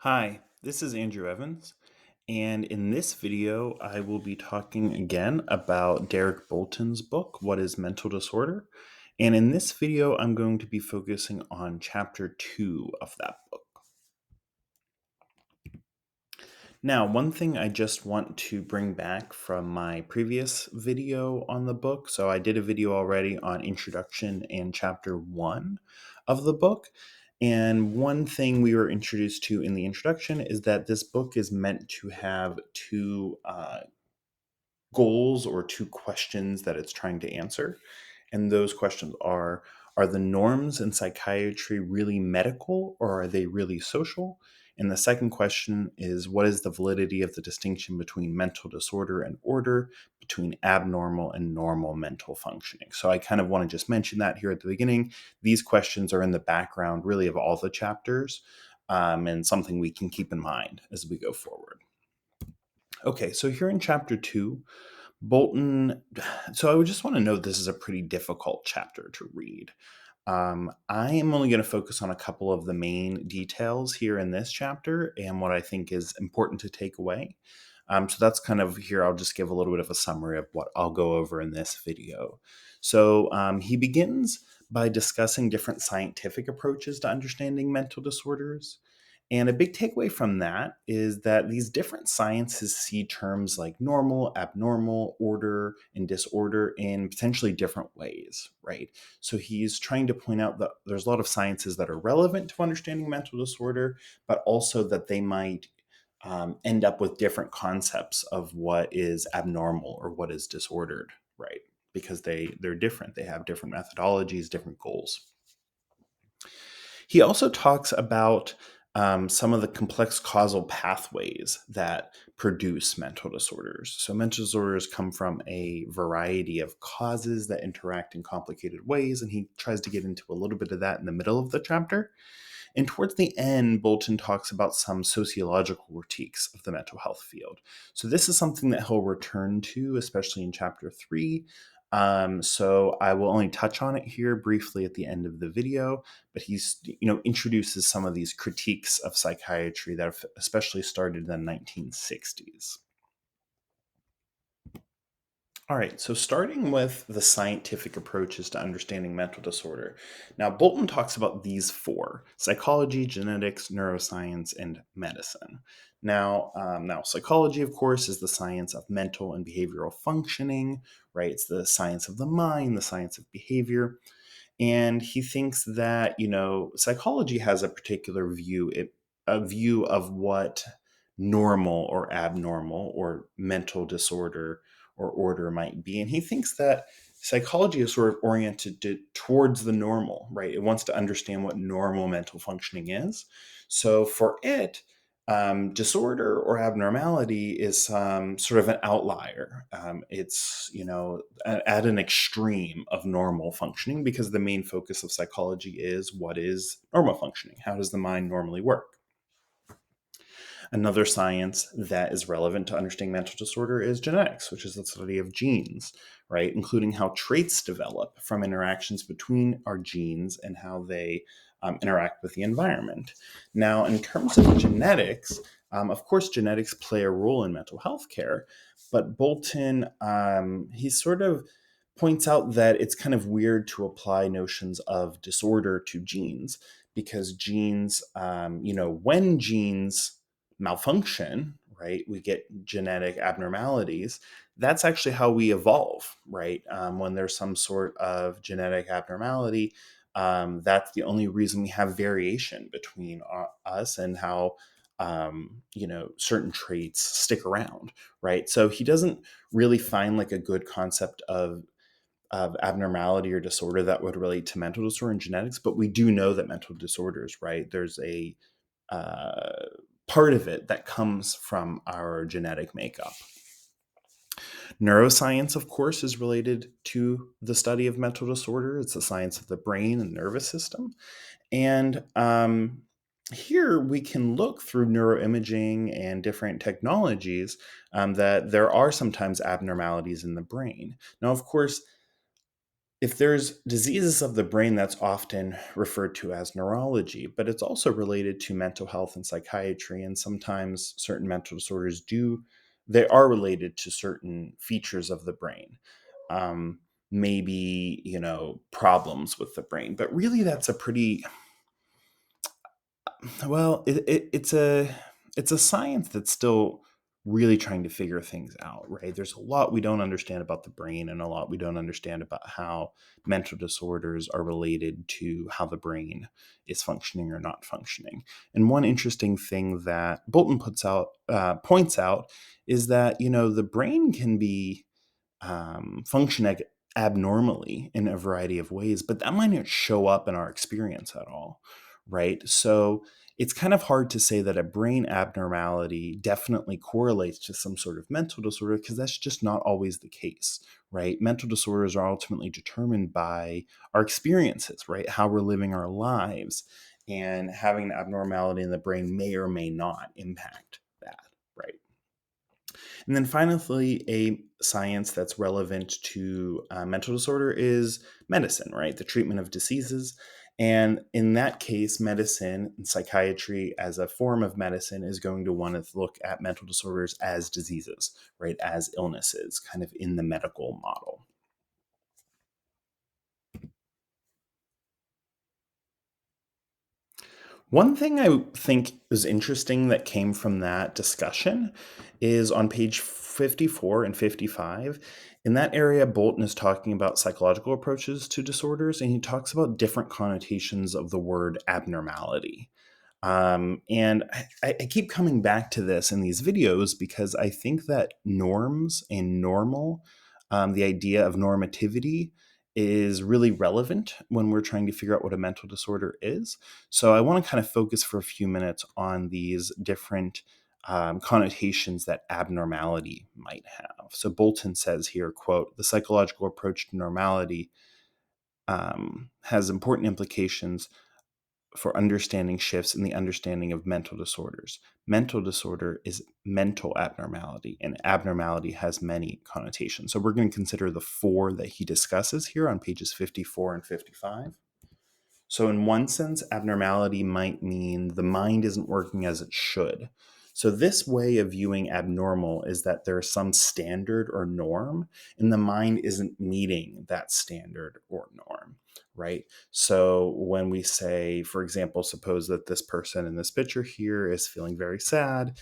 Hi, this is Andrew Evans, and in this video, I will be talking again about Derek Bolton's book, What is Mental Disorder? And in this video, I'm going to be focusing on chapter 2 of that book. Now, one thing I just want to bring back from my previous video on the book. So, I did a video already on introduction and chapter 1 of the book. And one thing we were introduced to in the introduction is that this book is meant to have two goals or two questions that it's trying to answer. And those questions are the norms in psychiatry really medical or are they really social? And the second question is what is the validity of the distinction between mental disorder and order, between abnormal and normal mental functioning? So I kind of want to just mention that here at the beginning. These questions are in the background really of all the chapters, and something we can keep in mind as we go forward. Okay, so here in chapter 2, Bolton, so I would just want to note this is a pretty difficult chapter to read. I am only going to focus on a couple of the main details here in this chapter and what I think is important to take away. So that's kind of here, I'll just give a little bit of a summary of what I'll go over in this video. So he begins by discussing different scientific approaches to understanding mental disorders. And a big takeaway from that is that these different sciences see terms like normal, abnormal, order, and disorder in potentially different ways, right? So he's trying to point out that there's a lot of sciences that are relevant to understanding mental disorder, but also that they might end up with different concepts of what is abnormal or what is disordered, right? Because they're different. They have different methodologies, different goals. He also talks about some of the complex causal pathways that produce mental disorders. So, mental disorders come from a variety of causes that interact in complicated ways, and he tries to get into a little bit of that in the middle of the chapter. And towards the end, Bolton talks about some sociological critiques of the mental health field. So this is something that he'll return to, especially in chapter 3. So I will only touch on it here briefly at the end of the video, but he's introduces some of these critiques of psychiatry that have especially started in the 1960s. All right, so starting with the scientific approaches to understanding mental disorder. Now, Bolton talks about these four: psychology, genetics, neuroscience, and medicine. Now, psychology, of course, is the science of mental and behavioral functioning, right? It's the science of the mind, the science of behavior. And he thinks that, psychology has a particular a view of what normal or abnormal or mental disorder or order might be. And he thinks that psychology is sort of oriented towards the normal, right? It wants to understand what normal mental functioning is. So for it, disorder or abnormality is sort of an outlier. It's, at an extreme of normal functioning because the main focus of psychology is what is normal functioning? How does the mind normally work? Another science that is relevant to understanding mental disorder is genetics, which is the study of genes, right? Including how traits develop from interactions between our genes and how they interact with the environment. Now, in terms of genetics, of course, genetics play a role in mental health care, but Bolton, he sort of points out that it's kind of weird to apply notions of disorder to genes because genes, when genes malfunction, right? We get genetic abnormalities. That's actually how we evolve, right? When there's some sort of genetic abnormality, that's the only reason we have variation between us and how certain traits stick around, right? So he doesn't really find like a good concept of abnormality or disorder that would relate to mental disorder and genetics, but we do know that mental disorders, right? There's a uh, part of it that comes from our genetic makeup. Neuroscience, of course, is related to the study of mental disorder. It's the science of the brain and nervous system. And here we can look through neuroimaging and different technologies that there are sometimes abnormalities in the brain. Now, of course, If there's diseases of the brain, that's often referred to as neurology, but it's also related to mental health and psychiatry. And sometimes certain mental disorders they are related to certain features of the brain. Um, Maybe, problems with the brain. But really, that's a pretty well, it's a science that's still really trying to figure things out, right? There's a lot we don't understand about the brain and a lot we don't understand about how mental disorders are related to how the brain is functioning or not functioning. And one interesting thing that Bolton points out is that the brain can be function abnormally in a variety of ways, but that might not show up in our experience at all, right? So it's kind of hard to say that a brain abnormality definitely correlates to some sort of mental disorder because that's just not always the case, right? Mental disorders are ultimately determined by our experiences, right? How we're living our lives, and having an abnormality in the brain may or may not impact that, right? And then finally, a science that's relevant to mental disorder is medicine, right? The treatment of diseases. And in that case, medicine and psychiatry as a form of medicine is going to want to look at mental disorders as diseases, right? As illnesses, kind of in the medical model. One thing I think is interesting that came from that discussion is on page 54 and 55. In that area, Bolton is talking about psychological approaches to disorders, and he talks about different connotations of the word abnormality. And I keep coming back to this in these videos because I think that norms and normal, the idea of normativity, is really relevant when we're trying to figure out what a mental disorder is. So I want to kind of focus for a few minutes on these different connotations that abnormality might have. So Bolton says here, quote, "The psychological approach to normality has important implications for understanding shifts in the understanding of mental disorders. Mental disorder is mental abnormality, and abnormality has many connotations." So we're going to consider the four that he discusses here on pages 54 and 55. So, in one sense, abnormality might mean the mind isn't working as it should. So, this way of viewing abnormal is that there's some standard or norm, and the mind isn't meeting that standard or norm, right? So, when we say, for example, suppose that this person in this picture here is feeling very sad,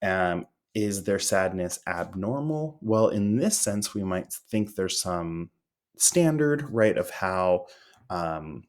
um, is their sadness abnormal? Well, in this sense, we might think there's some standard, right, of how. Um,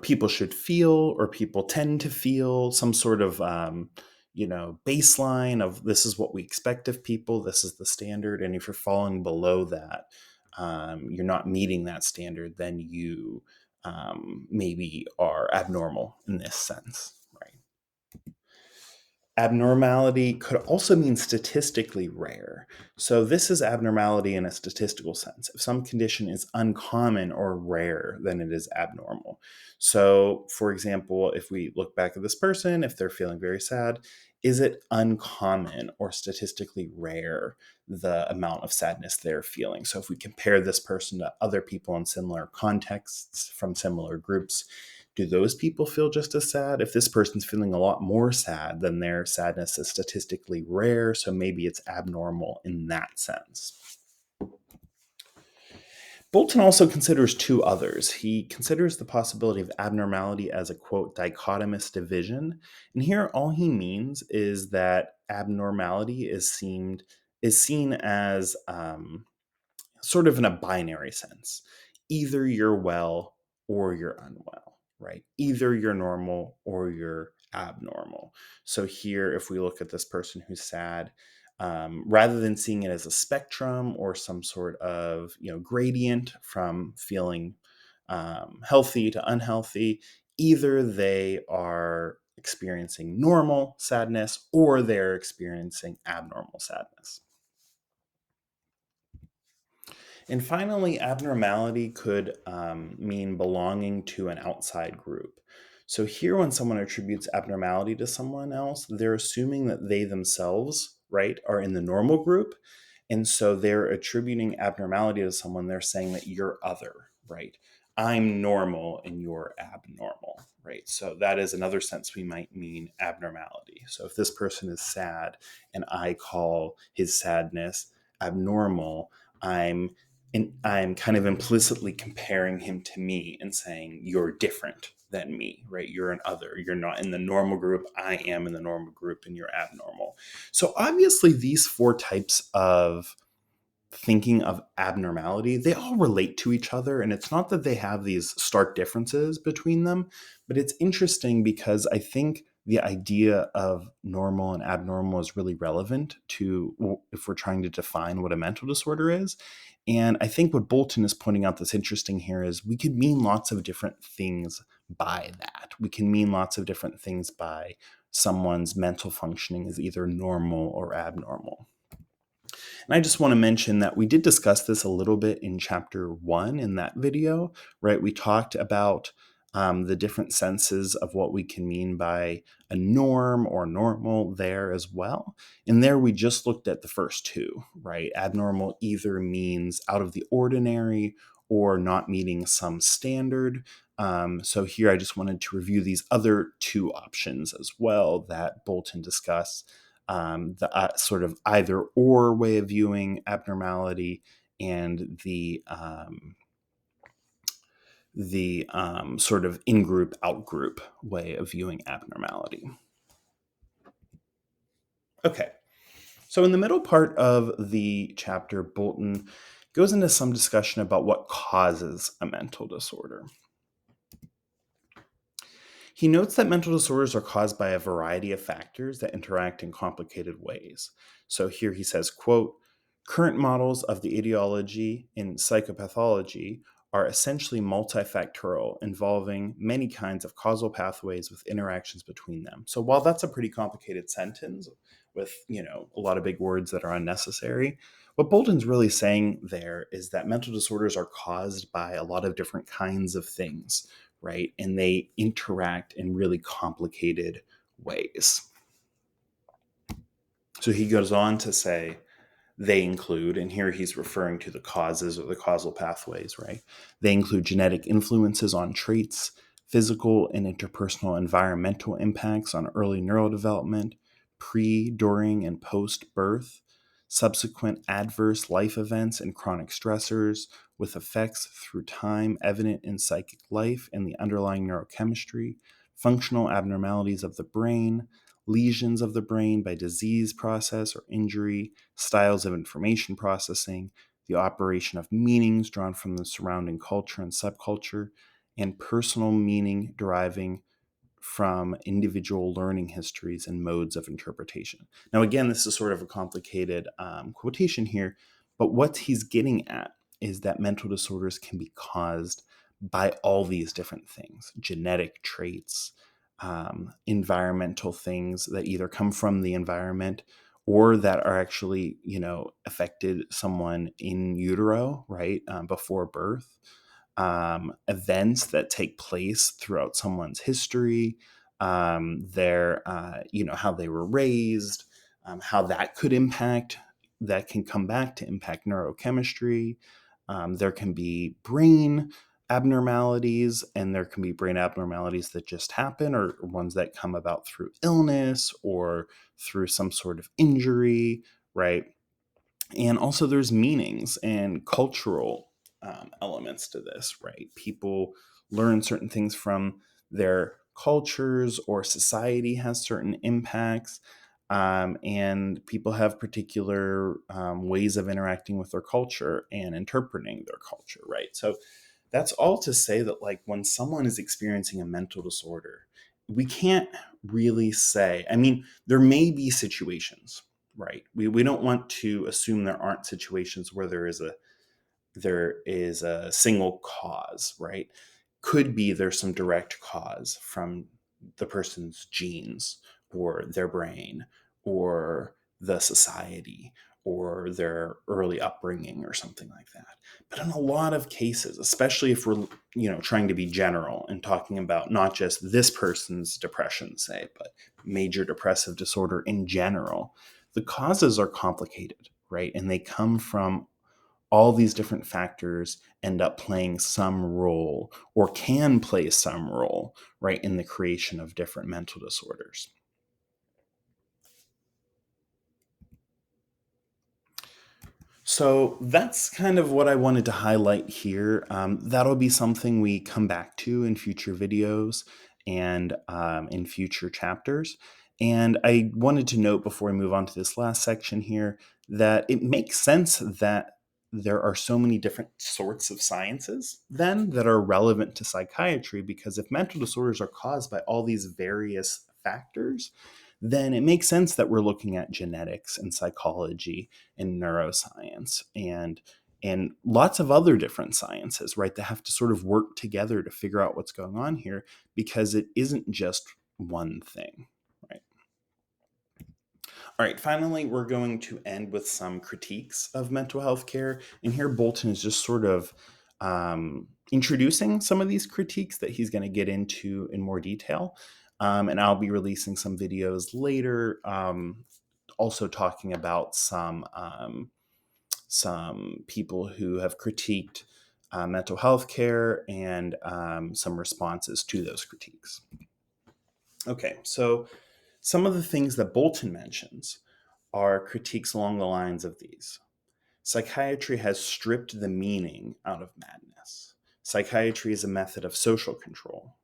people should feel, or people tend to feel some sort of baseline of this is what we expect of people, this is the standard, and if you're falling below that, you're not meeting that standard, then you maybe are abnormal in this sense, right? Abnormality could also mean statistically rare. So, this is abnormality in a statistical sense. If some condition is uncommon or rare, then it is abnormal. So, for example, if we look back at this person, if they're feeling very sad, is it uncommon or statistically rare the amount of sadness they're feeling? So, if we compare this person to other people in similar contexts from similar groups, do those people feel just as sad? If this person's feeling a lot more sad, then their sadness is statistically rare, so maybe it's abnormal in that sense. Bolton also considers two others. He considers the possibility of abnormality as a, quote, dichotomous division. And here all he means is that abnormality is seen as sort of in a binary sense. Either you're well or you're unwell, right? Either you're normal or you're abnormal. So here, if we look at this person who's sad, rather than seeing it as a spectrum or some sort of gradient from feeling healthy to unhealthy, either they are experiencing normal sadness or they're experiencing abnormal sadness. And finally, abnormality could mean belonging to an outside group. So, here, when someone attributes abnormality to someone else, they're assuming that they themselves, right, are in the normal group. And so they're attributing abnormality to someone. They're saying that you're other, right? I'm normal and you're abnormal, right? So that is another sense we might mean abnormality. So if this person is sad and I call his sadness abnormal, I'm I'm kind of implicitly comparing him to me and saying you're different than me, right? You're an other. You're not in the normal group. I am in the normal group and you're abnormal. So obviously these four types of thinking of abnormality, they all relate to each other. And it's not that they have these stark differences between them, but it's interesting because I think the idea of normal and abnormal is really relevant to if we're trying to define what a mental disorder is. And I think what Bolton is pointing out that's interesting here is we could mean lots of different things by that. We can mean lots of different things by someone's mental functioning is either normal or abnormal. And I just want to mention that we did discuss this a little bit in chapter 1 in that video, right? We talked about the different senses of what we can mean by a norm or normal there as well. And there we just looked at the first two, right? Abnormal either means out of the ordinary or not meeting some standard. So here I just wanted to review these other two options as well that Bolton discussed, the sort of either or way of viewing abnormality and the sort of in-group, out-group way of viewing abnormality. Okay, so in the middle part of the chapter, Bolton goes into some discussion about what causes a mental disorder. He notes that mental disorders are caused by a variety of factors that interact in complicated ways. So here he says, quote, current models of the etiology in psychopathology are essentially multifactorial, involving many kinds of causal pathways with interactions between them. So while that's a pretty complicated sentence with, a lot of big words that are unnecessary, what Bolton's really saying there is that mental disorders are caused by a lot of different kinds of things, right? And they interact in really complicated ways. So he goes on to say they include, and here he's referring to the causes or the causal pathways, right? They include genetic influences on traits, physical and interpersonal environmental impacts on early neurodevelopment, pre, during, and post birth, subsequent adverse life events and chronic stressors with effects through time evident in psychic life and the underlying neurochemistry, functional abnormalities of the brain, lesions of the brain by disease process or injury, styles of information processing, the operation of meanings drawn from the surrounding culture and subculture, and personal meaning deriving from individual learning histories and modes of interpretation. Now, again, this is sort of a complicated quotation here, but what he's getting at is that mental disorders can be caused by all these different things: genetic traits, environmental things that either come from the environment or that are actually, affected someone in utero, right, before birth, events that take place throughout someone's history, how they were raised, how that could impact, that can come back to impact neurochemistry. There can be brain abnormalities, and there can be brain abnormalities that just happen, or ones that come about through illness or through some sort of injury, right? And also there's meanings and cultural elements to this, right? People learn certain things from their cultures, or society has certain impacts, and people have particular ways of interacting with their culture and interpreting their culture, right? So that's all to say that, like, when someone is experiencing a mental disorder, we can't really say, I mean, there may be situations, right? We don't want to assume there aren't situations where there is a single cause, right? Could be there's some direct cause from the person's genes or their brain or the society or their early upbringing or something like that. But in a lot of cases, especially if we're, trying to be general and talking about not just this person's depression, say, but major depressive disorder in general, the causes are complicated, right? And they come from all these different factors end up playing some role or can play some role, right, in the creation of different mental disorders. So that's kind of what I wanted to highlight here. That'll be something we come back to in future videos and in future chapters. And I wanted to note before we move on to this last section here that it makes sense that there are so many different sorts of sciences then that are relevant to psychiatry, because if mental disorders are caused by all these various factors, then it makes sense that we're looking at genetics and psychology and neuroscience and lots of other different sciences, right, that have to sort of work together to figure out what's going on here, because it isn't just one thing, right? All right, finally, we're going to end with some critiques of mental health care. And here, Bolton is just sort of introducing some of these critiques that he's going to get into in more detail. And I'll be releasing some videos later, also talking about some people who have critiqued mental health care and some responses to those critiques. Okay, so some of the things that Bolton mentions are critiques along the lines of these. Psychiatry has stripped the meaning out of madness. Psychiatry is a method of social control.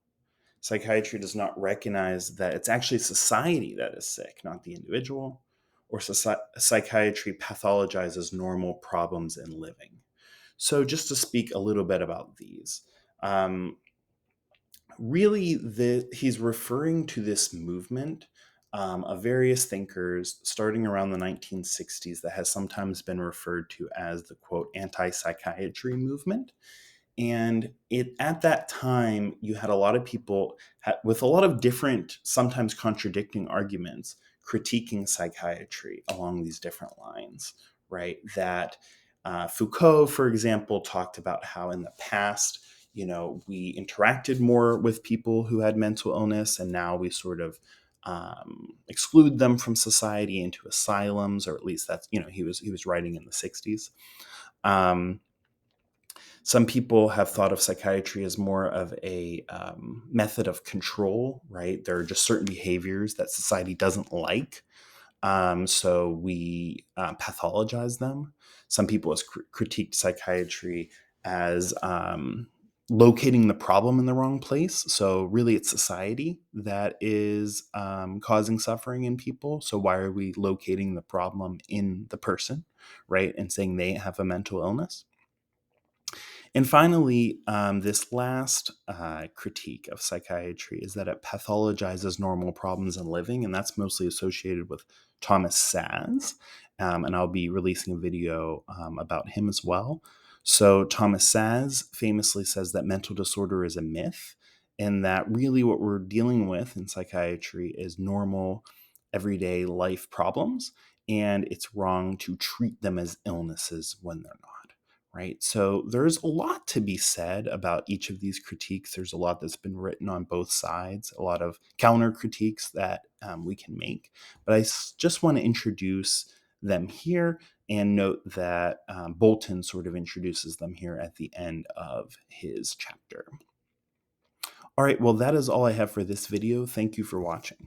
Psychiatry does not recognize that it's actually society that is sick, not the individual. Or psychiatry pathologizes normal problems in living. So, just to speak a little bit about these, really, he's referring to this movement of various thinkers starting around the 1960s that has sometimes been referred to as the quote anti-psychiatry movement. And at that time, you had a lot of people with a lot of different, sometimes contradicting arguments, critiquing psychiatry along these different lines, right? That Foucault, for example, talked about how in the past, we interacted more with people who had mental illness, and now we sort of exclude them from society into asylums, or at least that's, he was writing in the 60s. Some people have thought of psychiatry as more of a method of control, right? There are just certain behaviors that society doesn't like. So we pathologize them. Some people have critiqued psychiatry as locating the problem in the wrong place. So really it's society that is causing suffering in people. So why are we locating the problem in the person, right? And saying they have a mental illness? And finally, this last critique of psychiatry is that it pathologizes normal problems in living, and that's mostly associated with Thomas Szasz. And I'll be releasing a video about him as well. So Thomas Szasz famously says that mental disorder is a myth, and that really what we're dealing with in psychiatry is normal, everyday life problems, and it's wrong to treat them as illnesses when they're not. Right. So there's a lot to be said about each of these critiques. There's a lot that's been written on both sides, a lot of counter critiques that we can make. But I just want to introduce them here and note that Bolton sort of introduces them here at the end of his chapter. All right. Well, that is all I have for this video. Thank you for watching.